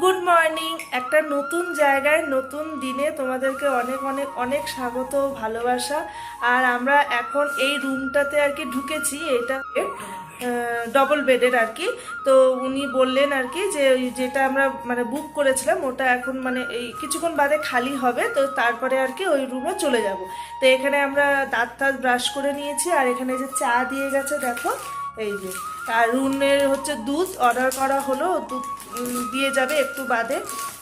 Good morning. একটা নতুন জায়গায় নতুন দিনে তোমাদেরকে অনেক অনেক অনেক স্বাগত, ভালোবাসা। আর আমরা এখন এই রুমটাতে আর কি ঢুকেছি, এটা ডবল বেডের আর কি। তো উনি বললেন আর কি যে ওই যেটা আমরা মানে বুক করেছিলাম ওটা এখন মানে এই কিছুক্ষণ বাদে খালি হবে, তো তারপরে আর কি ওই রুমে চলে যাব। তো এখানে আমরা দাঁত টাত ব্রাশ করে নিয়েছি, আর এখানে যে চা দিয়ে গেছে দেখো, এই যে। আর রুমের হচ্ছে দুধ অর্ডার করা হলো, দুধ দিয়ে যাবে একটু বাদে।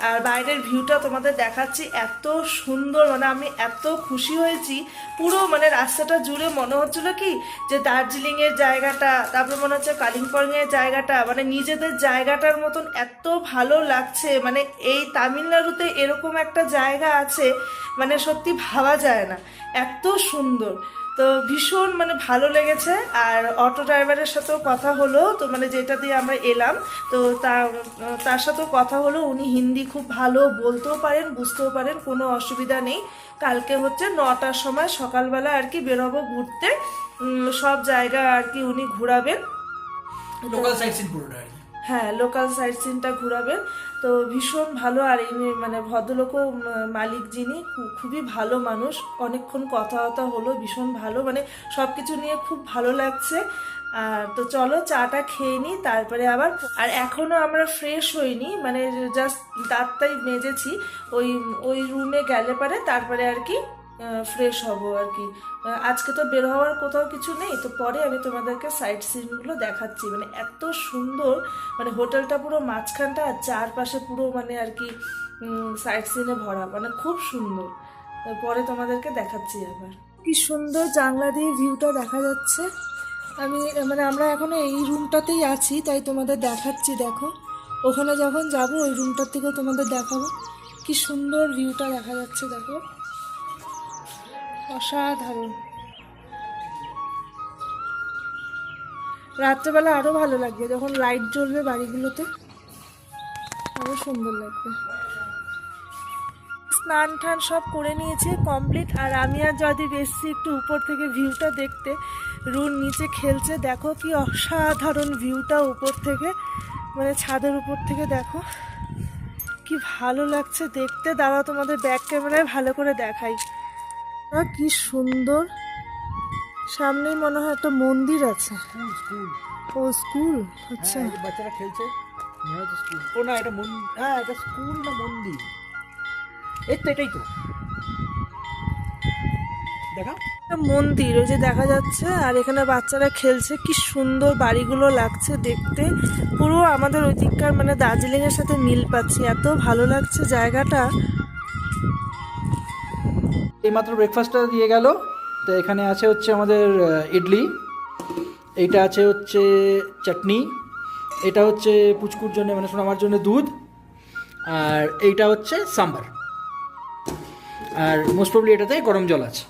আর বাইরের ভিউটা তোমাদের দেখাচ্ছি, এত সুন্দর, মানে আমি এত খুশি হয়েছি। পুরো মানে রাস্তাটা জুড়ে মনে হচ্ছিল কি যে দার্জিলিংয়ের জায়গাটা, তারপরে মনে হচ্ছে কালিম্পংয়ের জায়গাটা, মানে নিজেদের জায়গাটার মতন এত ভালো লাগছে। মানে এই তামিলনাড়ুতে এরকম একটা জায়গা আছে, মানে সত্যি ভাবা যায় না, এত সুন্দর। তো ভীষণ মানে ভালো লেগেছে। আর অটো ড্রাইভারের সাথেও কথা হলো, তো মানে যেটা দিয়ে আমরা এলাম, তো তার সাথেও কথা হলো। উনি হিন্দি খুব ভালো বলতেও পারেন, বুঝতেও পারেন, কোনো অসুবিধা নেই। কালকে হচ্ছে 9টার সময় সকালবেলা আর কি বেরোবো ঘুরতে। সব জায়গা আর কি উনি ঘোরাবেন, লোকাল সাইট সিন পুরোটা আর কি। হ্যাঁ লোকাল সাইট সিনটা ঘোরাবেন। তো ভীষণ ভালো। আর ইনি মানে ভদ্রলোকও মালিক যিনি খুবই ভালো মানুষ, অনেকক্ষণ কথাবার্তা হলো, ভীষণ ভালো, মানে সব কিছু নিয়ে খুব ভালো লাগছে। আর তো চলো চাটা খেয়ে নিই, তারপরে আবার। আর এখনো আমরা ফ্রেশ হইনি, মানে জাস্ট দাঁতটাই মেজেছি। ওই ওই রুমে গেলে পারে তারপরে আর কি ফ্রেশ হব আর কি। আজকে তো বের হওয়ার কোথাও কিছু নেই, তো পরে আমি তোমাদেরকে সাইট সিনগুলো দেখাচ্ছি। মানে এত সুন্দর, মানে হোটেলটা পুরো মাঝখানটা আর চারপাশে পুরো মানে আর কি সাইট সিনে ভরা, মানে খুব সুন্দর। পরে তোমাদেরকে দেখাচ্ছি আবার। কি সুন্দর জানলা দিয়ে ভিউটা দেখা যাচ্ছে। আমি মানে আমরা এখনো এই রুমটাতেই আছি, তাই তোমাদের দেখাচ্ছি। দেখো ওখানে যখন যাব ওই রুমটার থেকেও তোমাদের দেখাবো। কি সুন্দর ভিউটা দেখা যাচ্ছে, দেখো অসাধারণ। রাত্রেবেলা আরো ভালো লাগবে, যখন লাইট জ্বলবে বাড়িগুলোতে আরো সুন্দর লাগবে। স্নান টান সব করে নিয়েছি কমপ্লিট। আর আমি আর যদি বেশি একটু উপর থেকে ভিউটা দেখতে, রুর নিচে খেলছে, দেখো কি অসাধারণ ভিউটা উপর থেকে, মানে ছাদের উপর থেকে দেখো কি ভালো লাগছে দেখতে। দাঁড়াও তোমাদের ব্যাক ক্যামেরায় ভালো করে দেখাই, কি সুন্দর। সামনেই মনে হয় একটা মন্দির আছে। স্কুল ও স্কুল, আচ্ছা। হ্যাঁ, বাচ্চারা খেলছে, মনে হচ্ছে স্কুল। ও না, এটা হ্যাঁ এটা স্কুল না মন্দির, এই তো এটাই তো দেখা। একটা মন্দির ওই যে দেখা যাচ্ছে, আর এখানে বাচ্চারা খেলছে, কি সুন্দর বাড়িগুলো লাগছে দেখতে। পুরো আমাদের ওই দিককার মানে দার্জিলিং এর সাথে মিল পাচ্ছি, এত ভালো লাগছে জায়গাটা। এইমাত্র ব্রেকফাস্টটা দিয়ে গেল। তো এখানে আছে হচ্ছে আমাদের ইডলি, এইটা আছে হচ্ছে চাটনি, এটা হচ্ছে পুচকুর জন্য মানে আমার জন্য দুধ, আর এইটা হচ্ছে সাম্বার, আর মোস্ট প্রবলি এটাতে গরম জল আছে।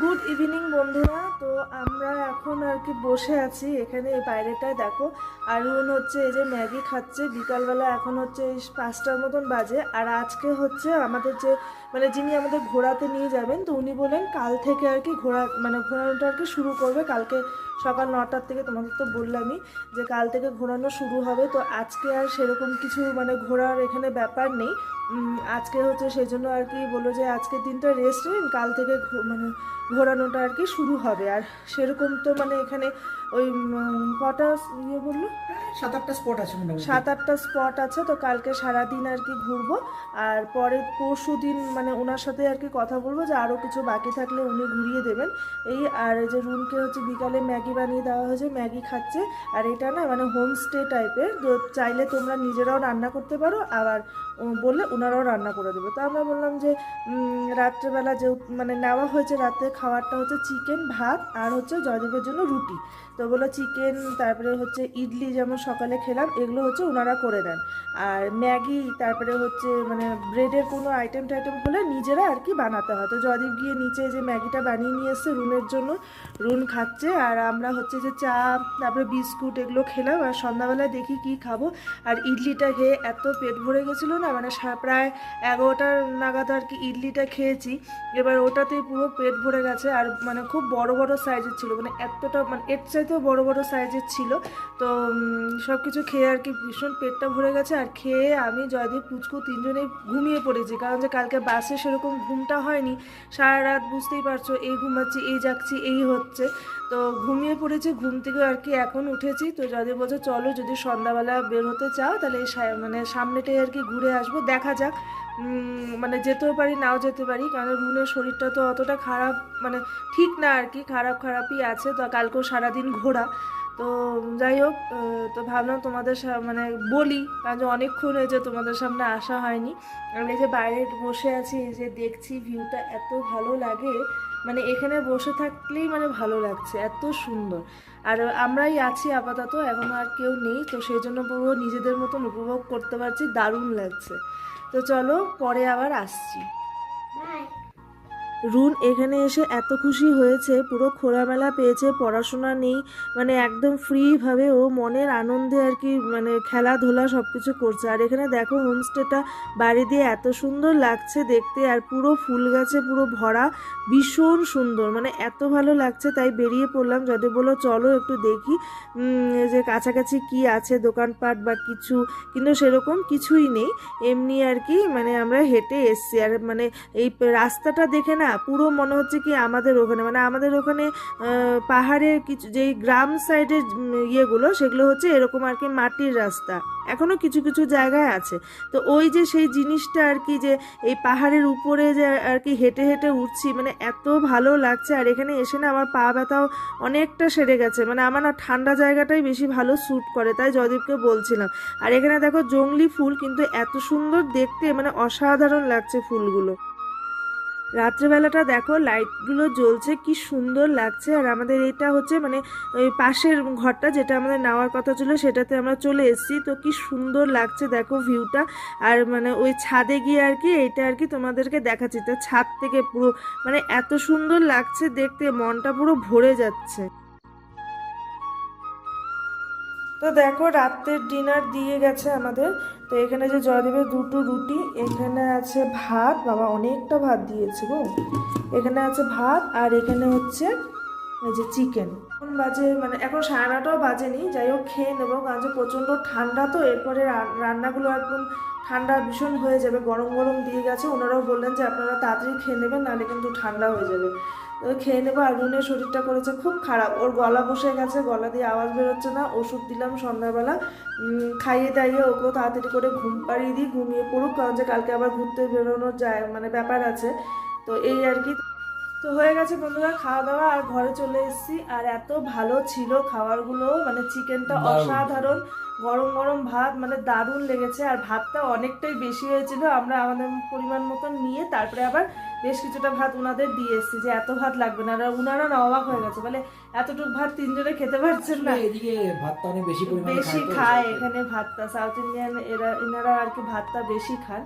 গুড ইভিনিং বন্ধুরা। তো আমরা এখন আর কি বসে আছি এখানে এই বাইরেটায়, দেখো। আর রুন হচ্ছে এই যে ম্যাগি খাচ্ছে বিকালবেলা, এখন হচ্ছে 5টার মতন বাজে। আর আজকে হচ্ছে আমাদের যে মানে যিনি আমাদের ঘোরাতে নিয়ে যাবেন, তো উনি বলেন কাল থেকে আর কি ঘোরানোটা আর কি শুরু করবে। কালকে সকাল 9টার থেকে, তোমাদের তো বললামই যে কাল থেকে ঘোরানো শুরু হবে। তো আজকে আর সেরকম কিছু মানে ঘোরার এখানে ব্যাপার নেই। আজকে হচ্ছে সেই জন্য আর কি বললো যে আজকের দিনটা রেস্ট নিন, কাল থেকে মানে ঘোরানোটা আর কি শুরু হবে। আর সেরকম তো মানে এখানে ওই কটা ইয়ে বললো, 7-8টা স্পট আছে মোটামুটি। 7-8টা স্পট আছে। তো কালকে সারাদিন আর কি ঘুরবো, আর পরে পরশু দিন মানে ওনার সাথে আর কি কথা বলবো যে আরও কিছু বাকি থাকলে উনি ঘুরিয়ে দেবেন এই। আর এই যে রুমকে হচ্ছে বিকালে ম্যাগি বানিয়ে দেওয়া হয়েছে, ম্যাগি খাচ্ছে। আর এটা না মানে হোমস্টে টাইপের, তো চাইলে তোমরা নিজেরাও রান্না করতে পারো, আবার বললে ওনারাও রান্না করে দেবে। তো আমরা বললাম যে রাত্রেবেলা যে মানে নেওয়া হয়েছে রাতে খাবারটা হচ্ছে চিকেন, ভাত, আর হচ্ছে জয়দেবের জন্য রুটি। তো বললো চিকেন, তারপরে হচ্ছে ইডলি যেমন সকালে খেলাম এগুলো হচ্ছে ওনারা করে দেন। আর ম্যাগি, তারপরে হচ্ছে মানে ব্রেডের কোনো আইটেম টাইটেম হলে নিজেরা আর কি বানাতে হয়। তো জয়দীপ গিয়ে নিচে যে ম্যাগিটা বানিয়ে নিয়ে এসছে রুনের জন্য, রুন খাচ্ছে। আর আমরা হচ্ছে যে চা, তারপরে বিস্কুট এগুলো খেলাম। আর সন্ধ্যাবেলায় দেখি কি খাবো। আর ইডলিটা খেয়ে এত পেট ভরে গেছিলো না, মানে প্রায় 11টার নাগাদ আর কি ইডলিটা খেয়েছি। এবার ওটাতে পুরো পেট ভরে গেছে, আর মানে খুব বড় বড় সাইজের ছিল, মানে এতটা মানে এর চাইতে চাইতেও বড় বড় সাইজের ছিল। তো সব কিছু খেয়ে আর কি ভীষণ পেটটা ভরে গেছে। আর খেয়ে আমি জয়দীপ পুচকু তিনজনেই ঘুমিয়ে পড়েছি, কারণ যে কালকে বাসে সেরকম ঘুমটা হয়নি। সারা রাত বুঝতেই পারছো, এই ঘুমাচ্ছি এই জাগছি এই হচ্ছে। তো ঘুমিয়ে পড়েছি, ঘুম থেকে আর কি এখন উঠেছি। তো জয়দীপ বলছে চলো যদি সন্ধ্যাবেলা বের হতে চাও তাহলে এই মানে সামনেটাই আর কি ঘুরে আসবো, দেখা যাক। মানে যেতেও পারি নাও যেতে পারি, কারণ রুনের শরীরটা তো অতটা খারাপ, মানে ঠিক না আর কি, খারাপই আছে। তো কালকেও সারাদিন ঘোরা। তো যাই হোক, তো ভাবলাম তোমাদের মানে বলি, কারণ যে অনেকক্ষণ হয়েছে তোমাদের সামনে আসা হয়নি। আমি এই যে বাইরে বসে আছি, এই যে দেখছি ভিউটা এত ভালো লাগে, মানে এখানে বসে থাকলেই মানে ভালো লাগছে, এত সুন্দর। আর আমরাই আছি আপাতত, এখনও আর কেউ নেই, তো সেই জন্য পুরো নিজেদের মতন উপভোগ করতে পারছি, দারুণ লাগছে। তো চলো পরে আবার আসছি। রুন এখানে এসে এত খুশি হয়েছে, পুরো খোলামেলা পেয়েছে, পড়াশোনা নেই, মানে একদম ফ্রিভাবে ও মনের আনন্দে আর কি মানে খেলাধুলা সব কিছু করছে। আর এখানে দেখো হোমস্টেটা বাড়ি দিয়ে এত সুন্দর লাগছে দেখতে, আর পুরো ফুল গাছে পুরো ভরা, ভীষণ সুন্দর, মানে এত ভালো লাগছে। তাই বেরিয়ে পড়লাম, যদি বলো চলো একটু দেখি যে কাছাকাছি কি আছে দোকানপাট বা কিছু, কিন্তু সেরকম কিছুই নেই, এমনি আর কি মানে আমরা হেঁটে এসছি। আর মানে এই রাস্তাটা দেখে না পুরো মনে হচ্ছে কি আমাদের ওখানে, মানে আমাদের ওখানে পাহাড়ের কিছু যেই গ্রাম সাইডের ইয়েগুলো সেগুলো হচ্ছে এরকম আর কি মাটির রাস্তা, এখনো কিছু কিছু জায়গায় আছে। তো ওই যে সেই জিনিসটা আর কি, যে এই পাহাড়ের উপরে যে আর কি হেঁটে হেঁটে উঠছি, মানে এত ভালো লাগছে। আর এখানে এসে না আমার পা ব্যথাও অনেকটা সেরে গেছে, মানে আমার না ঠান্ডা জায়গাটাই বেশি ভালো স্যুট করে, তাই জয়দীপকে বলছিলাম। আর এখানে দেখো জংলি ফুল, কিন্তু এত সুন্দর দেখতে, মানে অসাধারণ লাগছে ফুলগুলো। রাত্রেবেলাটা দেখো লাইটগুলো জ্বলছে, কি সুন্দর লাগছে। আর আমাদের এটা হচ্ছে মানে ওই পাশের ঘরটা যেটা আমাদের নেওয়ার কথা ছিল সেটাতে আমরা চলে এসেছি। তো কি সুন্দর লাগছে দেখো ভিউটা। আর মানে ওই ছাদে গিয়ে আর কি এইটা আর কি তোমাদেরকে দেখাচ্ছি, তো ছাদ থেকে পুরো মানে এত সুন্দর লাগছে দেখতে, মনটা পুরো ভরে যাচ্ছে। তো দেখো রাতের ডিনার দিয়ে গেছে আমাদের। তো এখানে যে জয়দেবের দুটো রুটি, এখানে আছে ভাত, বাবা অনেকটা ভাত দিয়েছে গো। এখানে আছে ভাত, আর এখানে হচ্ছে এই যে চিকেন। এখন বাজে মানে এখন 9:30টাও বাজেনি, যাই হোক খেয়ে নেবো, কারণ যে প্রচণ্ড ঠান্ডা, তো এরপরে রান্নাগুলো একদম ঠান্ডা ভীষণ হয়ে যাবে, গরম গরম দিয়ে গেছে। ওনারাও বললেন যে আপনারা তাড়াতাড়ি খেয়ে নেবেন, নাহলে কিন্তু ঠান্ডা হয়ে যাবে। তো খেয়ে নেবো। আর রুনের শরীরটা করেছে খুব খারাপ, ওর গলা বসে গেছে, গলা দিয়ে আওয়াজ বেরোচ্ছে না। ওষুধ দিলাম সন্ধ্যাবেলা, খাইয়ে দাইয়ে ওকেও তাড়াতাড়ি করে ঘুম পাড়িয়ে দিই, ঘুমিয়ে পড়ুক, কারণ যে কালকে আবার ঘুরতে বেরোনোর যায় মানে ব্যাপার আছে। তো এই আর কি। তো হয়ে গেছে বন্ধুরা খাওয়া দাওয়া, আর ঘরে চলে এসেছি। আর এত ভালো ছিল খাবারগুলো, মানে চিকেনটা অসাধারণ, গরম গরম ভাত, মানে দারুণ লেগেছে। আর ভাতটা অনেকটাই বেশি হয়েছিল, আমরা আমাদের পরিমাণ মতন নিয়ে তারপরে আবার বেশ কিছুটা ভাত ওনাদের দিয়ে এসেছি, যে এত ভাত লাগবে না। আর ওনারা না অবাক হয়ে গেছে, বলে এতটুকু ভাত তিনজনে খেতে পারছেন না। এদিকে ভাতটা অনেক বেশি পরিমাণে বেশি খায় এখানে ভাতটা, সাউথ ইন্ডিয়ান এনারা আর কি ভাতটা বেশি খান।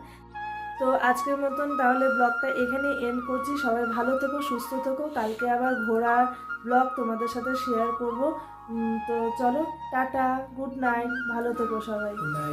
তো আজকের মতন তাহলে ব্লগটা এখানে এন্ড করছি। সবাই ভালো থেকো, সুস্থ থেকো, কালকে আবার ঘোরার ব্লগ তোমাদের সাথে শেয়ার করব। তো চলো টাটা, গুড নাইট, ভালো থেকো সবাই। খায়।